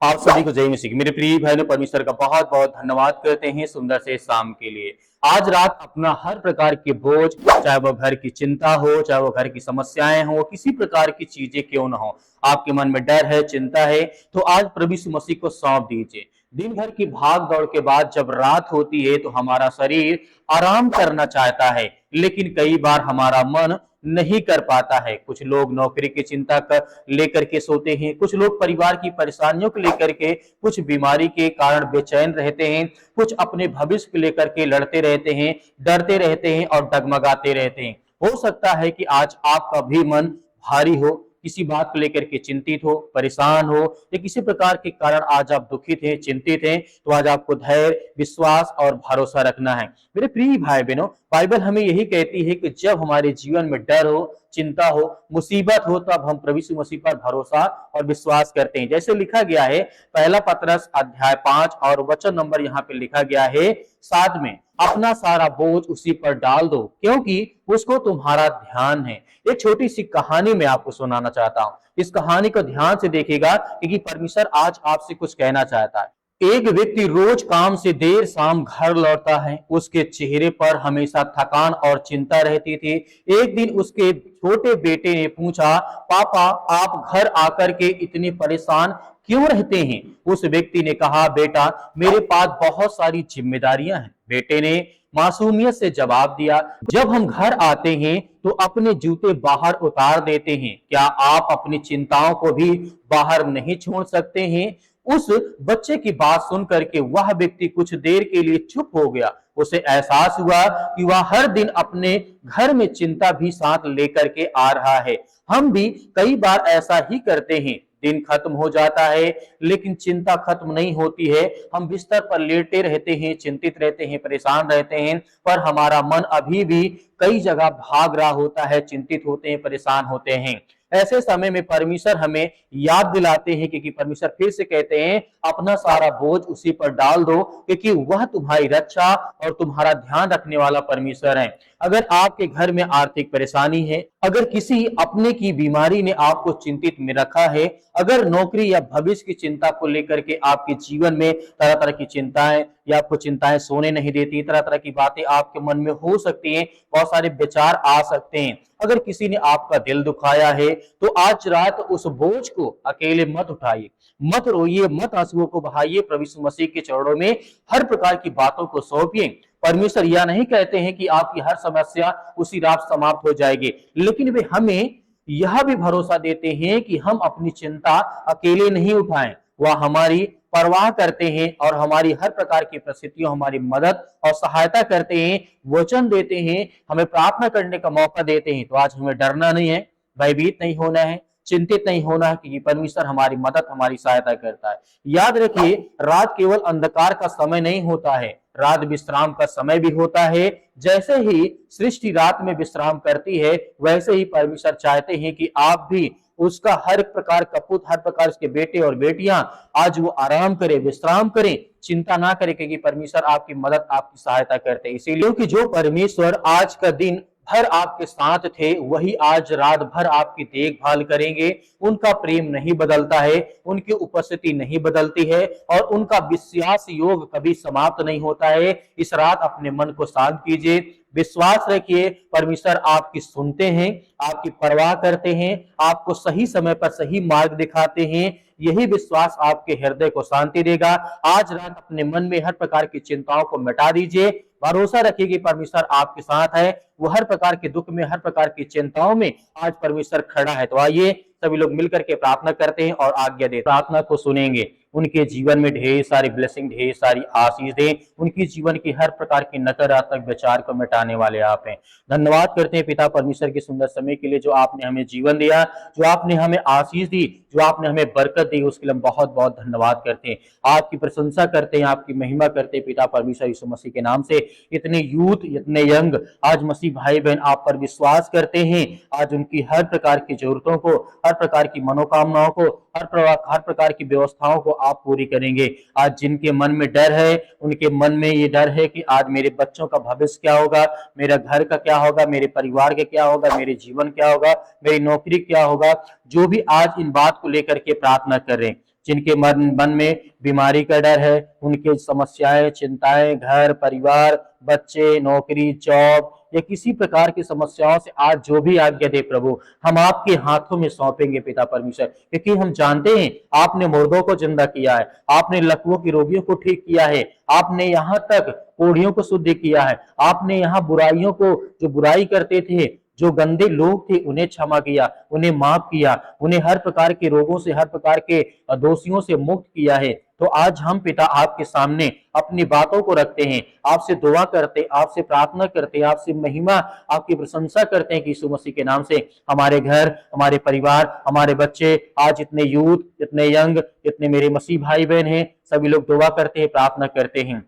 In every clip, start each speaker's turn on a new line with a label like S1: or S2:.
S1: आप सभी को जय मसीह की। मेरे प्रिय भाइयों, परमेश्वर का बहुत बहुत धन्यवाद करते हैं सुंदर से शाम के लिए। आज रात अपना हर प्रकार के बोझ, चाहे वो घर की चिंता हो, चाहे वो घर की समस्याएं हो, किसी प्रकार की चीजें क्यों ना हो, आपके मन में डर है, चिंता है, तो आज प्रभु यीशु मसीह को सौंप दीजिए। दिन भर की भाग दौड़ के बाद जब रात होती है तो हमारा शरीर आराम करना चाहता है, लेकिन कई बार हमारा मन नहीं कर पाता है। कुछ लोग नौकरी की चिंता कर लेकर के सोते हैं, कुछ लोग परिवार की परेशानियों को लेकर के, कुछ बीमारी के कारण बेचैन रहते हैं, कुछ अपने भविष्य को लेकर के लड़ते रहते हैं, डरते रहते हैं और डगमगाते रहते हैं। हो सकता है कि आज आपका भी मन भारी हो, किसी बात को लेकर के चिंतित हो, परेशान हो, या किसी प्रकार के कारण आज आप दुखित हैं, चिंतित हैं, तो आज आपको धैर्य, विश्वास और भरोसा रखना है। मेरे प्रिय भाई बहनों, बाइबल हमें यही कहती है कि जब हमारे जीवन में डर हो, चिंता हो, मुसीबत हो, तो अब हम प्रभु यीशु मसीह पर भरोसा और विश्वास करते हैं। जैसे लिखा गया है पहला पतरस अध्याय 5 और वचन नंबर यहाँ पे लिखा गया है 7 में, अपना सारा बोझ उसी पर डाल दो क्योंकि उसको तुम्हारा ध्यान है। एक छोटी सी कहानी मैं आपको सुनाना चाहता हूँ। इस कहानी को ध्यान से देखिएगा क्योंकि परमेश्वर आज आपसे कुछ कहना चाहता है। एक व्यक्ति रोज काम से देर शाम घर लौटता है। उसके चेहरे पर हमेशा थकान और चिंता रहती थी। एक दिन उसके छोटे बेटे ने पूछा, पापा आप घर आकर के इतने परेशान क्यों रहते हैं? उस व्यक्ति ने कहा, बेटा मेरे पास बहुत सारी जिम्मेदारियां हैं। बेटे ने मासूमियत से जवाब दिया, जब हम घर आते हैं तो अपने जूते बाहर उतार देते हैं, क्या आप अपनी चिंताओं को भी बाहर नहीं छोड़ सकते हैं? उस बच्चे की बात सुन करके वह व्यक्ति कुछ देर के लिए चुप हो गया। उसे एहसास हुआ कि वह हर दिन अपने घर में चिंता भी साथ लेकर के आ रहा है। हम भी कई बार ऐसा ही करते हैं। दिन खत्म हो जाता है लेकिन चिंता खत्म नहीं होती है। हम बिस्तर पर लेटे रहते हैं, चिंतित रहते हैं, परेशान रहते हैं, पर हमारा मन अभी भी कई जगह भाग रहा होता है, चिंतित होते हैं, परेशान होते हैं। ऐसे समय में परमेश्वर हमें याद दिलाते हैं, क्योंकि परमेश्वर फिर से कहते हैं अपना सारा बोझ उसी पर डाल दो क्योंकि वह तुम्हारी रक्षा और तुम्हारा ध्यान रखने वाला परमेश्वर है। अगर आपके घर में आर्थिक परेशानी है, अगर किसी अपने की बीमारी ने आपको चिंतित में रखा है, अगर नौकरी या भविष्य की चिंता को लेकर के आपके जीवन में तरह तरह की चिंताएं या आपको चिंताएं सोने नहीं देती, तरह तरह की बातें आपके मन में हो सकती हैं, बहुत सारे विचार आ सकते हैं। अगर किसी ने आपका दिल दुखाया है तो आज रात उस बोझ को अकेले मत उठाइए, मत रोइए, मत आंसुओं को बहाइए। प्रभु यीशु मसीह के चरणों में हर प्रकार की बातों को सौंपिए। परमेश्वर यह नहीं कहते हैं कि आपकी हर समस्या उसी रात समाप्त हो जाएगी, लेकिन वे हमें यह भी भरोसा देते हैं कि हम अपनी चिंता अकेले नहीं उठाएं। वह हमारी परवाह करते हैं और हमारी हर प्रकार की परिस्थितियों हमारी मदद और सहायता करते हैं, वचन देते हैं, हमें प्रार्थना करने का मौका देते हैं। तो आज हमें डरना नहीं है, भयभीत नहीं होना है, चिंतित नहीं होना है, क्योंकि परमेश्वर हमारी मदद, हमारी सहायता करता है। याद रखिए, रात केवल अंधकार का समय नहीं होता है, रात विश्राम का समय भी होता है। जैसे ही सृष्टि रात में विश्राम करती है, वैसे ही परमेश्वर चाहते हैं कि आप भी उसका हर प्रकार का पुत्र, हर प्रकार के बेटे और बेटियां आज वो आराम करें, विश्राम करें, चिंता ना करें, क्योंकि परमेश्वर आपकी मदद, आपकी सहायता करते हैं। इसीलिए कि जो परमेश्वर आज का दिन भर आपके साथ थे, वही आज रात भर आपकी देखभाल करेंगे। उनका प्रेम नहीं बदलता है, उनकी उपस्थिति नहीं बदलती है और उनका विश्वास योग कभी समाप्त नहीं होता है। इस रात अपने मन को शांत कीजिए, विश्वास रखिए, परमेश्वर आपकी सुनते हैं, आपकी परवाह करते हैं, आपको सही समय पर सही मार्ग दिखाते हैं। यही विश्वास आपके हृदय को शांति देगा। आज रात अपने मन में हर प्रकार की चिंताओं को मिटा दीजिए, भरोसा रखिए कि परमेश्वर आपके साथ है। वो हर प्रकार के दुख में, हर प्रकार की चिंताओं में आज परमेश्वर खड़ा है। तो आइए सभी लोग मिलकर के प्रार्थना करते हैं और आज्ञा देते हैं। प्रार्थना को सुनेंगे, उनके जीवन में ढेर सारी ब्लेसिंग, ढेर सारी आशीष दें। उनकी जीवन की हर प्रकार की नकारात्मक विचार को मिटाने वाले आप हैं। धन्यवाद करते हैं पिता परमेश्वर के सुंदर समय के लिए, जो आपने हमें जीवन दिया, जो आपने हमें आशीष दी, जो आपने हमें बरकत दी, उसके लिए हम बहुत बहुत धन्यवाद करते हैं। आपकी प्रशंसा करते हैं, आपकी महिमा करते हैं पिता परमेश्वर यीशु मसीह के नाम से। इतने यूथ, इतने यंग आज मसीह भाई बहन आप पर विश्वास करते हैं। आज उनकी हर प्रकार की जरूरतों को, हर प्रकार की मनोकामनाओं को, हर प्रकार की व्यवस्थाओं को आप पूरी करेंगे। आज जिनके मन में डर है, उनके मन में ये डर है कि आज मेरे बच्चों का भविष्य क्या होगा, मेरा घर का क्या होगा, मेरे परिवार का क्या होगा, मेरे जीवन क्या होगा, मेरी नौकरी क्या होगा, जो भी आज इन बात को लेकर के प्रार्थना कर रहे हैं, जिनके मन में बीमारी का डर है, उनके समस्याएं, चिंताएं, घर परिवार, बच्चे, नौकरी, जॉब या किसी प्रकार की समस्याओं से आज जो भी आज्ञा दे प्रभु, हम आपके हाथों में सौंपेंगे पिता परमेश्वर, क्योंकि हम जानते हैं आपने मुर्दों को जिंदा किया है, आपने लकवों की रोगियों को ठीक किया है, आपने यहाँ तक कोढ़ियों को शुद्ध किया है, आपने यहाँ बुराइयों को, जो बुराई करते थे, जो गंदे लोग थे, उन्हें क्षमा किया, उन्हें माफ किया, उन्हें हर प्रकार के रोगों से, हर प्रकार के दोषियों से मुक्त किया है। तो आज हम पिता आपके सामने अपनी बातों को रखते हैं, आपसे दुआ करते, आपसे प्रार्थना करते, आपसे महिमा, आपकी प्रशंसा करते हैं कि यीशु मसीह के नाम से हमारे घर, हमारे परिवार, हमारे बच्चे, आज इतने यूथ, इतने यंग, इतने मेरे मसीह भाई बहन हैं, सभी लोग दुआ करते हैं, प्रार्थना करते हैं।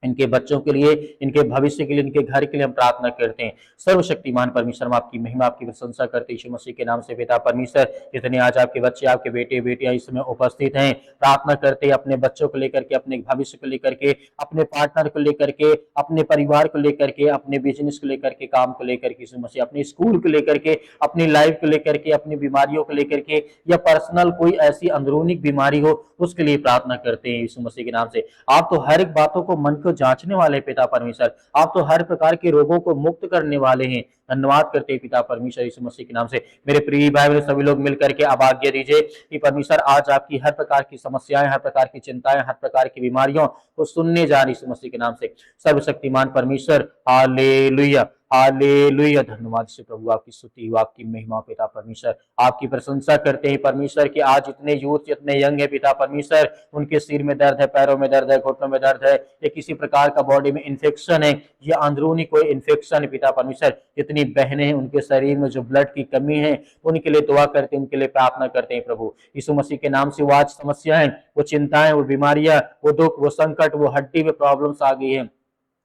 S1: इनके बच्चों के लिए, इनके भविष्य के लिए, इनके घर के लिए हम प्रार्थना करते हैं। सर्वशक्तिमान परमेश्वर, हम आपकी महिमा, आपकी प्रशंसा करते हैं यीशु मसीह के नाम से पिता परमेश्वर। जितने आज आपके बच्चे, आपके बेटे बेटियां इस समय उपस्थित हैं, प्रार्थना करते हैं अपने बच्चों को लेकर के, अपने भविष्य को लेकर के, अपने पार्टनर को लेकर के, अपने परिवार को लेकर के, अपने बिजनेस को लेकर के, काम को लेकर के यीशु मसीह, अपने स्कूल को लेकर के, अपनी लाइफ को लेकर के, अपनी बीमारियों को लेकर के, या पर्सनल कोई ऐसी अंदरूनी बीमारी हो उसके लिए प्रार्थना करते हैं यीशु मसीह के नाम से। आप तो हर एक बातों को, मन को जांचने वाले पिता परमेश्वर, आप तो हर प्रकार के रोगों को मुक्त करने वाले हैं। धन्यवाद करते हैं पिता परमेश्वर यीशु मसीह के नाम से। मेरे प्रिय भाई बहन सभी लोग मिलकर के अब आज्ञा दीजिए कि परमेश्वर आज आपकी हर प्रकार की समस्याएं, हर प्रकार की चिंताएं, हर प्रकार की बीमारियों को सुनने जा रही यीशु मसीह के नाम से। सर्वशक्तिमान परमेश्वर, हालेलुया हालेलुया। धन्यवाद से प्रभु, आपकी स्तुति हो, आपकी महिमा पिता परमेश्वर, आपकी प्रशंसा करते हैं परमेश्वर कि आज इतने यूथ, इतने यंग है पिता परमेश्वर, उनके सिर में दर्द है, पैरों में दर्द है, घुटनों में दर्द है, या किसी प्रकार का बॉडी में इन्फेक्शन है, या अंदरूनी कोई इन्फेक्शन है पिता परमेश्वर। जितनी बहनें हैं उनके शरीर में जो ब्लड की कमी है, उनके लिए दुआ करते हैं, उनके लिए प्रार्थना करते हैं प्रभु यीशु मसीह के नाम से। वो आज समस्याएं, वो चिंताएं, वो बीमारियां, वो दुख, वो संकट, वो हड्डी में प्रॉब्लम्स आ गई है,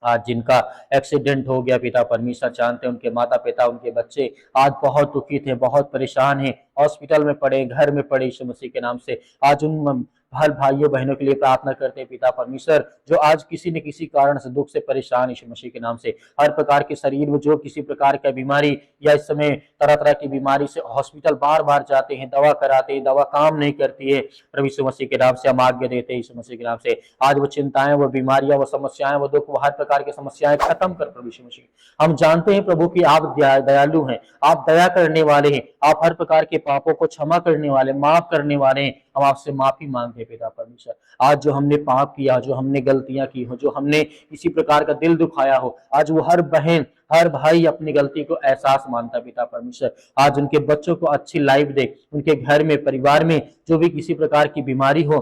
S1: आज जिनका एक्सीडेंट हो गया पिता परमेश्वर, जानते हैं उनके माता पिता, उनके बच्चे आज बहुत दुखी थे, बहुत परेशान हैं, हॉस्पिटल में पड़े, घर में पड़े यीशु मसीह के नाम से। आज उन हर भाइयों बहनों के लिए प्रार्थना करते हैं पिता परमेश्वर, जो आज किसी न किसी कारण से दुख से परेशान यीशु मसीह के नाम से। हर प्रकार के शरीर में जो किसी प्रकार का बीमारी, या इस समय तरह तरह की बीमारी से हॉस्पिटल बार बार जाते हैं, दवा कराते हैं, दवा काम नहीं करती है, प्रभु यीशु मसीह के नाम से हम आज्ञा देते हैं यीशु मसीह के नाम से। आज वो चिंताएं, वो बीमारियां, वो समस्याएं, वो दुख, वो हर प्रकार की समस्याएं खत्म कर प्रभु यीशु मसीह। हम जानते हैं प्रभु कि आप दयालु हैं, आप दया करने वाले हैं, आप हर प्रकार के पापों को क्षमा करने वाले, माफ करने वाले हैं। हम आपसे माफी मांगते हैं पिता परमेश्वर। आज जो हमने पाप किया, जो हमने गलतियां की हो, जो हमने किसी प्रकार का दिल दुखाया हो, आज वो हर बहन, हर भाई अपनी गलती को एहसास मानता पिता परमेश्वर। आज उनके बच्चों को अच्छी लाइफ दे, उनके घर में, परिवार में जो भी किसी प्रकार की बीमारी हो,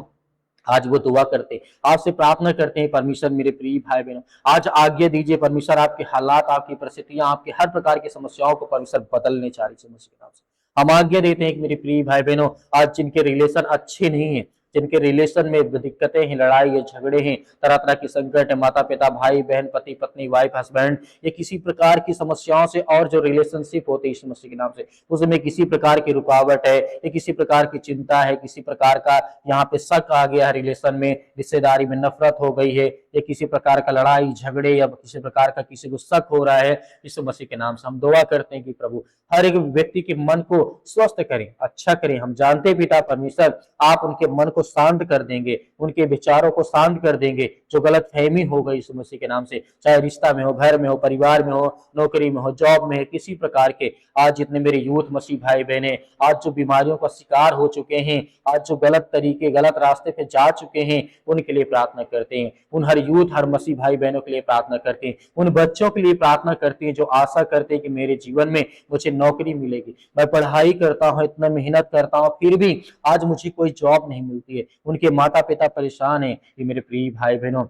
S1: आज वो दुआ करते, आपसे प्रार्थना करते हैं परमेश्वर। मेरे प्रिय भाई बहनों, आज आज्ञा दीजिए परमेश्वर, आपके हालात, आपकी परिस्थितियां, आपके हर प्रकार की समस्याओं को परमेश्वर बदलने चाह रही है मसीह के नाम से। हम आज्ञा देते हैं कि मेरे प्रिय भाई बहनों, आज जिनके रिलेशन अच्छे नहीं है, जिनके रिलेशन में दिक्कतें हैं, लड़ाई है, झगड़े हैं, तरह तरह की संकट है, माता पिता, भाई बहन, पति पत्नी, वाइफ हस्बैंड, ये किसी प्रकार की समस्याओं से, और जो रिलेशनशिप होते हैं यीशु मसीह के नाम से, उसमें किसी प्रकार की रुकावट है, या किसी प्रकार की चिंता है, किसी प्रकार का यहाँ पे शक आ गया है, रिलेशन में, रिश्तेदारी में नफरत हो गई है, या किसी प्रकार का लड़ाई झगड़े, या किसी प्रकार का किसी को शक हो रहा है, यीशु मसीह के नाम से हम दुआ करते हैं कि प्रभु हर एक व्यक्ति के मन को स्वस्थ करें, अच्छा करें। हम जानते हैं पिता परमेश्वर, आप उनके मन को शांत कर देंगे, उनके विचारों को शांत कर देंगे, जो गलत फहमी हो गई यीशु मसीह के नाम से, चाहे रिश्ता में हो, घर में हो, परिवार में हो, नौकरी में हो, जॉब में है, किसी प्रकार के। आज जितने मेरे यूथ मसीह भाई बहने आज जो बीमारियों का शिकार हो चुके हैं, आज जो गलत तरीके, गलत रास्ते पे जा चुके हैं, उनके लिए प्रार्थना करते हैं। उन हर यूथ, हर मसीह भाई बहनों के लिए प्रार्थना करते हैं। उन बच्चों के लिए प्रार्थना करते हैं जो आशा करते हैं कि मेरे जीवन में मुझे नौकरी मिलेगी, मैं पढ़ाई करता हूँ, इतना मेहनत करता हूँ, फिर भी आज मुझे कोई जॉब नहीं मिलती है। उनके माता पिता परेशान हैं। ये मेरे प्रिय भाई बहनों,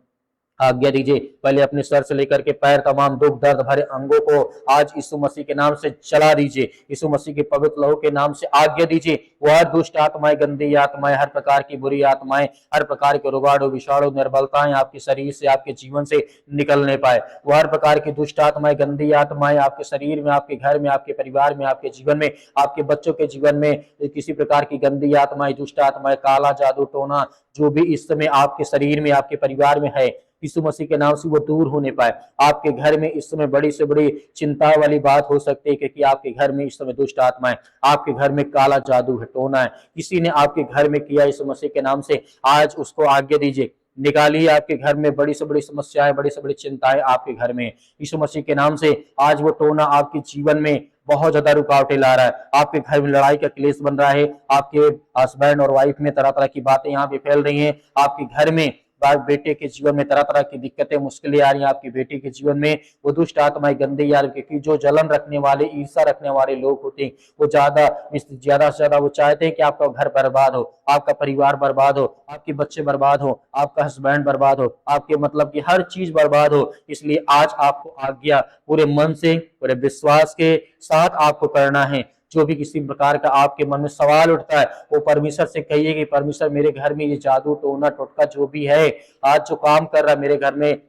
S1: आज्ञा दीजिए, पहले अपने सर से लेकर के पैर तमाम दुख दर्द भरे अंगों को आज यीशु मसीह के नाम से चला दीजिए। यीशु मसीह के पवित्र लहू के नाम से आज्ञा दीजिए, वह दुष्ट आत्माएं, गंदी आत्माएं, हर प्रकार की बुरी आत्माएं, हर प्रकार के रोगाणु, विषाणु, निर्बलताएं आपके शरीर से, आपके जीवन से निकलने पाए। वह हर प्रकार की दुष्ट आत्माएं, गंदी आत्माएं आपके शरीर में, आपके घर में, आपके परिवार में, आपके जीवन में, आपके बच्चों के जीवन में किसी प्रकार की गंदी आत्माएं, दुष्ट आत्माएं, काला जादू टोना, जो भी इस समय आपके शरीर में, आपके परिवार में है, यीशु मसीह के नाम से वो दूर होने पाए। आपके घर में इस समय बड़ी से बड़ी चिंता वाली बात हो सकती है, क्योंकि आपके घर में इस समय दुष्ट आत्माएं, आपके घर में काला जादू है, टोना है, किसी ने आपके घर में किया, यीशु मसीह के नाम से आज उसको आज्ञा दीजिए, निकालिए। आपके घर में बड़ी से बड़ी समस्याएं, बड़ी से बड़ी चिंताएं आपके घर में, यीशु मसीह के नाम से आज वो टोना आपके जीवन में बहुत ज्यादा रुकावटें ला रहा है। आपके घर में लड़ाई का क्लेश बन रहा है, आपके हस्बैंड और वाइफ में तरह तरह की बातें यहाँ पे फैल रही हैं, आपके घर में बेटे के जीवन में तरह तरह की दिक्कतें, मुश्किलें आ रही हैं, आपकी बेटी के जीवन में वो दुष्ट आत्माएं, गंदे यार, क्योंकि जो जलन रखने वाले, ईर्षा रखने वाले लोग होते हैं, वो ज्यादा से ज्यादा वो चाहते हैं कि आपका घर बर्बाद हो, आपका परिवार बर्बाद हो, आपके बच्चे बर्बाद हो, आपका हस्बैंड बर्बाद हो, आपके मतलब की हर चीज बर्बाद हो। इसलिए आज आपको आज्ञा पूरे मन से, पूरे विश्वास के साथ आपको करना है। जो भी किसी प्रकार का आपके मन में सवाल उठता है, वो परमेश्वर से कहिए कि परमेश्वर मेरे घर में ये जादू टोना टोटका जो भी है आज जो काम कर रहा है, मेरे घर में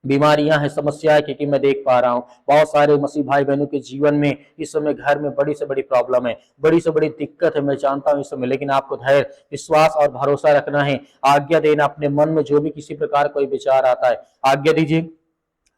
S1: बीमारियां हैं, समस्या है, क्योंकि मैं देख पा रहा हूँ बहुत सारे मसीह भाई बहनों के जीवन में इस समय घर में बड़ी से बड़ी प्रॉब्लम है, बड़ी से बड़ी दिक्कत है, मैं जानता हूँ इस समय, लेकिन आपको धैर्य, विश्वास और भरोसा रखना है। आज्ञा देना, अपने मन में जो भी किसी प्रकार कोई विचार आता है, आज्ञा दीजिए,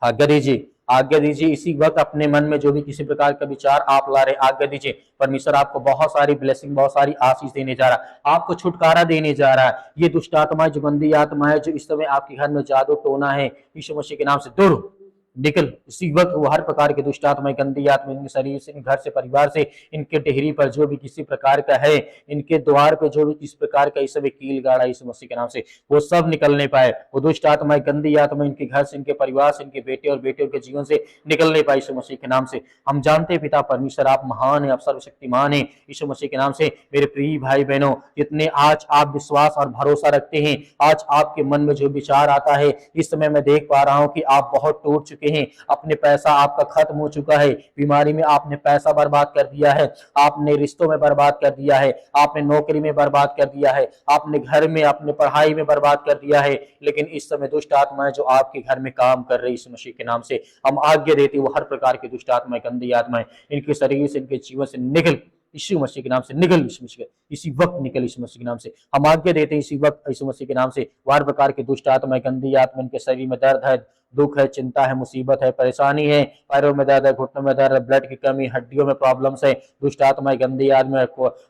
S1: आज्ञा दीजिए, आज्ञा दीजिए। इसी वक्त अपने मन में जो भी किसी प्रकार का विचार आप ला रहे, आज्ञा दीजिए। परमेश्वर आपको बहुत सारी ब्लेसिंग, बहुत सारी आशीष देने जा रहा है, आपको छुटकारा देने जा रहा है। ये दुष्ट आत्मा, जो गंदी आत्मा है, जो इस समय आपके घर में जादू टोना है, यीशु मसीह के नाम से दूर निकल। इसी वक्त वो हर प्रकार के दुष्ट आत्मा, गंदी आत्मा इनके शरीर से, घर से, परिवार से, इनके डेहरी पर जो भी किसी प्रकार का है, इनके द्वार पे जो भी किसी प्रकार का इस समय कील गाड़ा, यीशु मसीह के नाम से वो सब निकलने पाए। वो दुष्ट आत्मा, गंदी आत्मा इनके घर से, इनके परिवार से, इनके बेटे और बेटियों के जीवन से निकलने पाए यीशु मसीह के नाम से। हम जानते हैं पिता परमेश्वर आप महान है, आप सर्वशक्तिमान है यीशु मसीह के नाम से। मेरे प्रिय भाई बहनों, जितने आज आप विश्वास और भरोसा रखते हैं, आज आपके मन में जो विचार आता है, इस समय मैं देख पा रहा हूं कि आप बहुत टूट चुके हैं, अपने पैसा आपका खत्म हो चुका है, बीमारी में आपने पैसा बर्बाद कर दिया है, आपने रिश्तों में बर्बाद कर दिया है, आपने नौकरी में बर्बाद कर दिया है, आपने घर में, अपने पढ़ाई में बर्बाद कर दिया है। लेकिन इस समय दुष्ट आत्माएं जो आपके घर में काम कर रही, इस मसीह के नाम से हम आज्ञा देते, वो हर प्रकार की दुष्ट आत्माएं, गंदी आत्माएं इनके शरीर से, इनके जीवन से निकल, यीशु मसीह के नाम से निकल, यीशु मसीह इसी वक्त निकल, यीशु मसीह के नाम से हम आज्ञा देते हैं। इसी वक्त यीशु मसीह के नाम से हर प्रकार के दुष्ट आत्मा, गंदी आत्मा, इनके शरीर में दर्द है, दुख है, चिंता है, मुसीबत है, परेशानी है, पैरों में दर्द है, घुटनों में दर्द है, ब्लड की कमी, हड्डियों में प्रॉब्लम्स है, दुष्ट आत्मा, गंदी आत्मा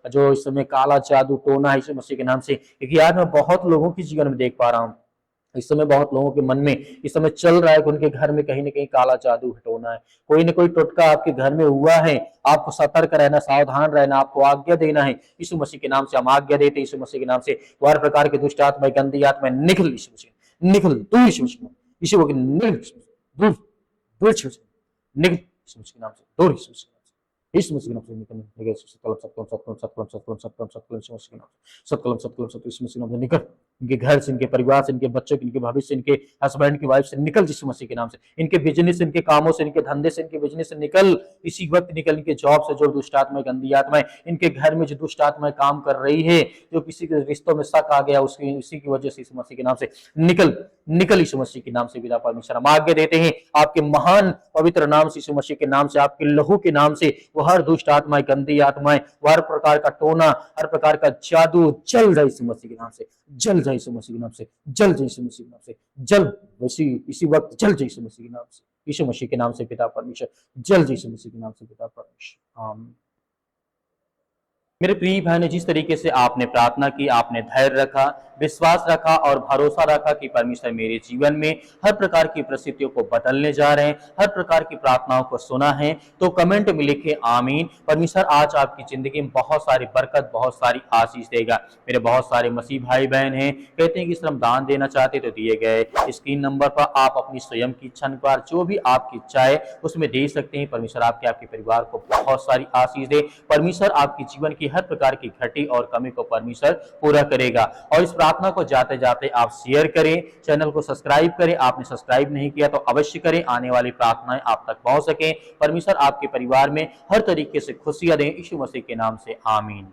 S1: जो इस समय काला जादू टोना है, यीशु मसीह के नाम से। क्योंकि आज मैं बहुत लोगों के जीवन में देख पा रहा हूँ, इस समय बहुत लोगों के मन में इस समय चल रहा है कि उनके घर में कहीं ना कहीं काला जादू हटोना है, कोई ना कोई टोटका आपके घर में हुआ है। आपको सतर्क रहना, सावधान रहना, आपको आज्ञा देना है। यीशु मसीह के नाम से हम आज्ञा देते हैं, यीशु मसीह के नाम से हर प्रकार के दुष्ट आत्मा, गंदी आत्मा निकल, यीशु मसीह निकल, दूर यीशु मसीह, यीशु को निकल, दूर दूर यीशु मसीह निकल, यीशु मसीह के नाम से दूर, यीशु मसीह यीशु मसीह के नाम से निकल, निकल, सत्कलम सत्कलम सत्कलम सत्कलम सत्कलम सत्कलम सत्कलम यीशु मसीह के नाम से, सत्कलम सत्कलम सत्कलम यीशु मसीह के नाम से निकल, इनके घर से, इनके परिवार से, इनके बच्चों के, इनके भविष्य, इनके हस्बैंड की वाइफ से निकल, यीशु मसीह के नाम से, इनके बिजनेस, इनके कामों से, इनके धंधे से, इनके बिजनेस से निकल, इसी वक्त निकल, इनके जॉब से जो दुष्ट आत्मा, गंदी आत्माएं, इनके घर में जो दुष्ट आत्माएं काम कर रही है, जो किसी के रिश्तों में शक आ गया, उसकी उसी की वजह से यीशु मसीह के नाम से निकल, निकल यीशु मसीह के नाम से। पिता परमेश्वर हम आज्ञा देते हैं आपके महान पवित्र नाम से, यीशु मसीह के नाम से, आपके लहू के नाम से, वो हर दुष्ट आत्माएं, गंदी आत्माएं, हर प्रकार का टोना, हर प्रकार का जादू जल जाए यीशु मसीह के नाम से, जल जाए यीशु मसीह के नाम से, जल जाए यीशु मसीह के नाम से, जल इसी वक्त जल जाए यीशु मसीह के नाम से, यीशु मसीह के नाम से पिता परमेश्वर, जल जाए यीशु मसीह के नाम से पिता परमेश्वर, आमीन। मेरे प्रिय भाई ने जिस तरीके से आपने प्रार्थना की, आपने धैर्य रखा, विश्वास रखा और भरोसा रखा कि परमेश्वर मेरे जीवन में हर प्रकार की परिस्थितियों को बदलने जा रहे हैं, हर प्रकार की प्रार्थनाओं को सुना है, तो कमेंट में लिखे आमीन। परमेश्वर आज आपकी जिंदगी में बहुत सारी बरकत, बहुत सारी आशीष देगा। मेरे बहुत सारे मसीह भाई बहन हैं, कहते हैं कि श्रम दान देना चाहते तो दिए गए स्क्रीन नंबर पर आप अपनी स्वयं की इच्छा अनुसार जो भी आपकी इच्छा है उसमें दे सकते हैं। परमेश्वर आपके परिवार को बहुत सारी आशीष दे। परमेश्वर आपके जीवन की हर प्रकार की घटी और कमी को परमेश्वर पूरा करेगा। और इस प्रार्थना को जाते जाते आप शेयर करें, चैनल को सब्सक्राइब करें। आपने सब्सक्राइब नहीं किया तो अवश्य करें, आने वाली प्रार्थनाएं आप तक पहुंच सके। परमेश्वर आपके परिवार में हर तरीके से खुशियां दें, यीशु मसीह के नाम से आमीन।